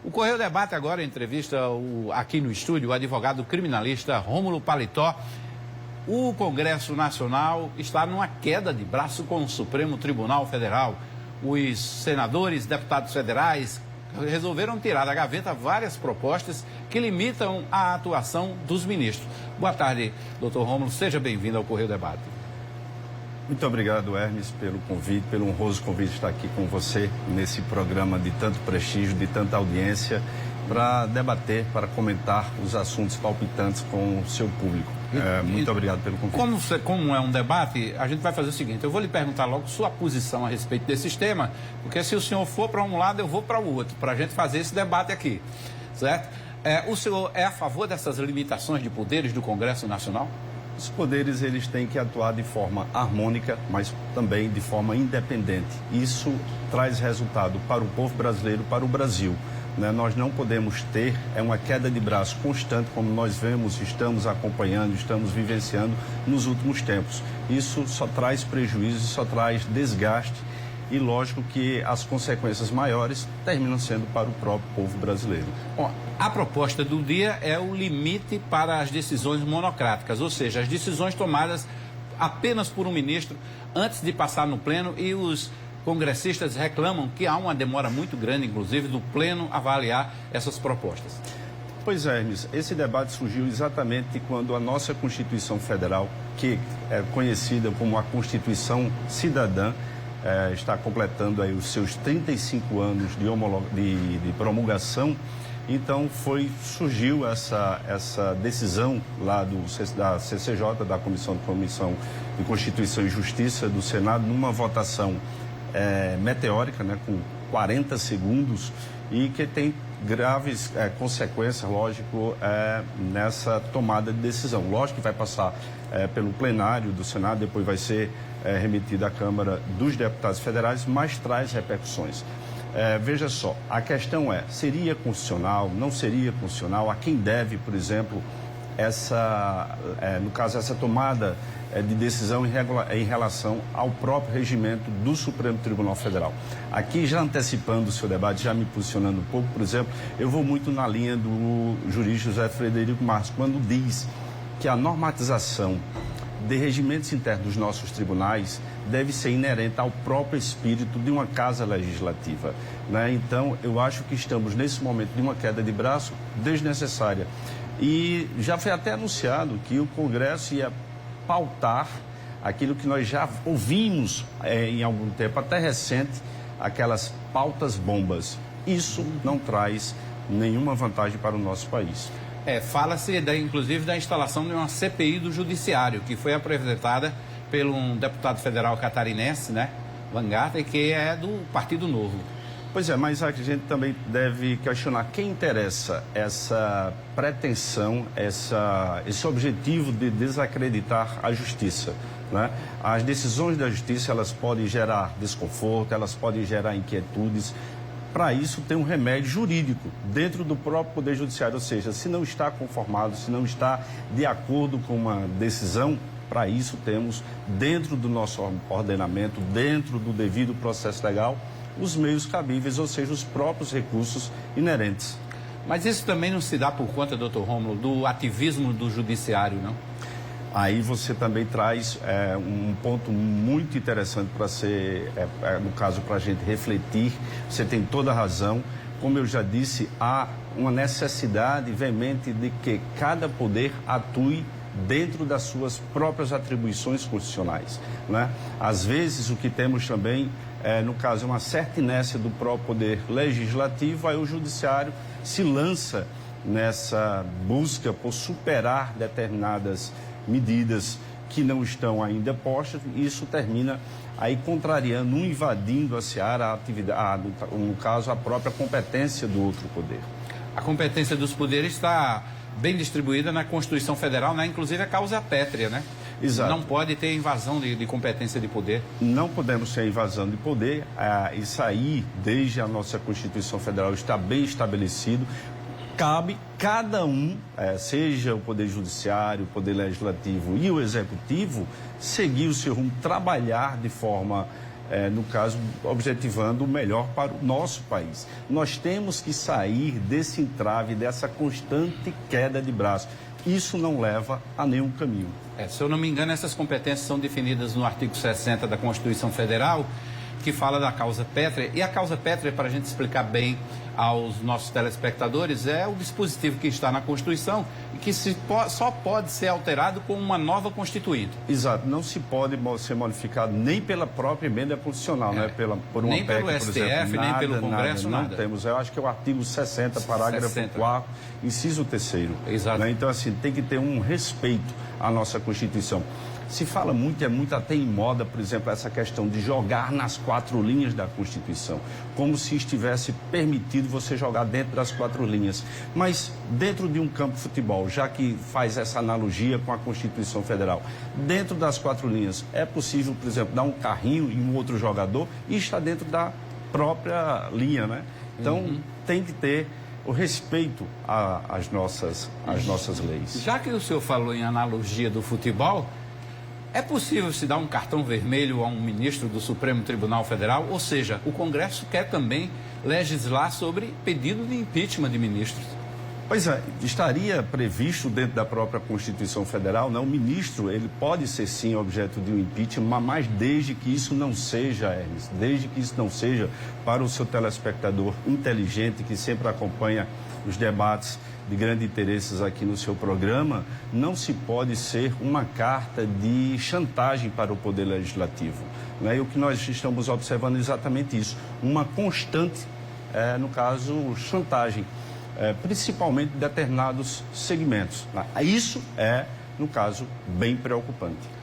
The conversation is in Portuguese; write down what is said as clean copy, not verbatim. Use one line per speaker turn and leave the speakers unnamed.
O Correio Debate agora entrevista aqui no estúdio o advogado criminalista Rômulo Paletó. O Congresso Nacional está numa queda de braço com o Supremo Tribunal Federal. Os senadores, deputados federais resolveram tirar da gaveta várias propostas que limitam a atuação dos ministros. Boa tarde, doutor Rômulo. Seja bem-vindo ao Correio Debate.
Muito obrigado, Hermes, pelo convite, pelo honroso convite de estar aqui com você nesse programa de tanto prestígio, de tanta audiência, para debater, para comentar os assuntos palpitantes com o seu público. Muito obrigado pelo convite.
Como é um debate, a gente vai fazer o seguinte: eu vou lhe perguntar logo sua posição a respeito desses temas, porque se o senhor for para um lado, eu vou para o outro, para a gente fazer esse debate aqui, certo? O senhor é a favor dessas limitações de poderes do Congresso Nacional?
Os poderes, eles têm que atuar de forma harmônica, mas também de forma independente. Isso traz resultado para o povo brasileiro, para o Brasil. Nós não podemos ter uma queda de braço constante, como nós vemos, estamos acompanhando, estamos vivenciando nos últimos tempos. Isso só traz prejuízo, só traz desgaste e, lógico, que as consequências maiores terminam sendo para o próprio povo brasileiro.
Bom, a proposta do dia é o limite para as decisões monocráticas, ou seja, as decisões tomadas apenas por um ministro antes de passar no pleno, e os congressistas reclamam que há uma demora muito grande, inclusive, do pleno avaliar essas propostas.
Pois é, Hermes, esse debate surgiu exatamente quando a nossa Constituição Federal, que é conhecida como a Constituição Cidadã, está completando aí os seus 35 anos de promulgação. Então surgiu essa decisão lá da CCJ, da Comissão de Constituição e Justiça do Senado, numa votação meteórica, com 40 segundos, e que tem graves consequências, lógico, nessa tomada de decisão. Lógico que vai passar pelo plenário do Senado, depois vai ser remetido à Câmara dos Deputados Federais, mas traz repercussões. Veja só, a questão seria constitucional, não seria constitucional? A quem deve, por exemplo, no caso, essa tomada de decisão em relação ao próprio regimento do Supremo Tribunal Federal? Aqui, já antecipando o seu debate, já me posicionando um pouco, por exemplo, eu vou muito na linha do jurista José Frederico Marques, quando diz que a normatização de regimentos internos dos nossos tribunais deve ser inerente ao próprio espírito de uma casa legislativa. Então, eu acho que estamos nesse momento de uma queda de braço desnecessária. E já foi até anunciado que o Congresso ia pautar aquilo que nós já ouvimos em algum tempo, até recente, aquelas pautas bombas. Isso não traz nenhuma vantagem para o nosso país.
Fala-se, inclusive, da instalação de uma CPI do Judiciário, que foi apresentada por um deputado federal catarinense, Van Garten, que é do Partido Novo.
Pois é, mas a gente também deve questionar quem interessa essa pretensão, esse objetivo de desacreditar a justiça. As decisões da justiça, elas podem gerar desconforto, elas podem gerar inquietudes. Para isso tem um remédio jurídico dentro do próprio Poder Judiciário, ou seja, se não está conformado, se não está de acordo com uma decisão, para isso temos dentro do nosso ordenamento, dentro do devido processo legal, os meios cabíveis, ou seja, os próprios recursos inerentes.
Mas isso também não se dá por conta, doutor Rômulo, do ativismo do judiciário, não?
Aí você também traz um ponto muito interessante para ser, no caso, para a gente refletir. Você tem toda a razão. Como eu já disse, há uma necessidade veemente de que cada poder atue dentro das suas próprias atribuições constitucionais. Às vezes, o que temos também, no caso, é uma certa inércia do próprio poder legislativo, aí o judiciário se lança nessa busca por superar determinadas medidas que não estão ainda postas, e isso termina aí contrariando, invadindo a seara, a atividade, no caso, a própria competência do outro poder.
A competência dos poderes está bem distribuída na Constituição Federal, inclusive a causa pétrea,
Exato.
Não pode ter invasão de competência de poder.
Não podemos ter invasão de poder. Isso aí, desde a nossa Constituição Federal, está bem estabelecido. Cabe cada um, seja o Poder Judiciário, o Poder Legislativo e o Executivo, seguir o seu rumo, trabalhar de forma no caso, objetivando o melhor para o nosso país. Nós temos que sair desse entrave, dessa constante queda de braço. Isso não leva a nenhum caminho.
Se eu não me engano, essas competências são definidas no artigo 60 da Constituição Federal, que fala da causa pétrea. E a causa pétrea, para a gente explicar bem aos nossos telespectadores, é o dispositivo que está na Constituição e que só pode ser alterado com uma nova Constituinte.
Exato, não se pode ser modificado nem pela própria emenda constitucional, né? Por uma
nem
PEC,
pelo STF,
exemplo,
nem pelo Congresso,
nada.
nada.
Não temos, eu acho que é o artigo 60, parágrafo 4º, inciso 3º.
Exato.
Né? Então, assim, tem que ter um respeito à nossa Constituição. Se fala muito, até em moda, por exemplo, essa questão de jogar nas 4 linhas da Constituição, como se estivesse permitido você jogar dentro das 4 linhas. Mas dentro de um campo de futebol, já que faz essa analogia com a Constituição Federal, dentro das 4 linhas, é possível, por exemplo, dar um carrinho em um outro jogador e está dentro da própria linha, né? Então, tem que ter o respeito às nossas leis.
Já que o senhor falou em analogia do futebol, é possível se dar um cartão vermelho a um ministro do Supremo Tribunal Federal? Ou seja, o Congresso quer também legislar sobre pedido de impeachment de ministros.
Pois é, estaria previsto dentro da própria Constituição Federal, não? O ministro, ele pode ser sim objeto de um impeachment, mas desde que isso não seja, Hermes, desde que isso não seja para o seu telespectador inteligente que sempre acompanha os debates de grandes interesses aqui no seu programa, não se pode ser uma carta de chantagem para o Poder Legislativo. Né? E o que nós estamos observando é exatamente isso, uma constante, no caso, chantagem, principalmente de determinados segmentos. Isso é, no caso, bem preocupante.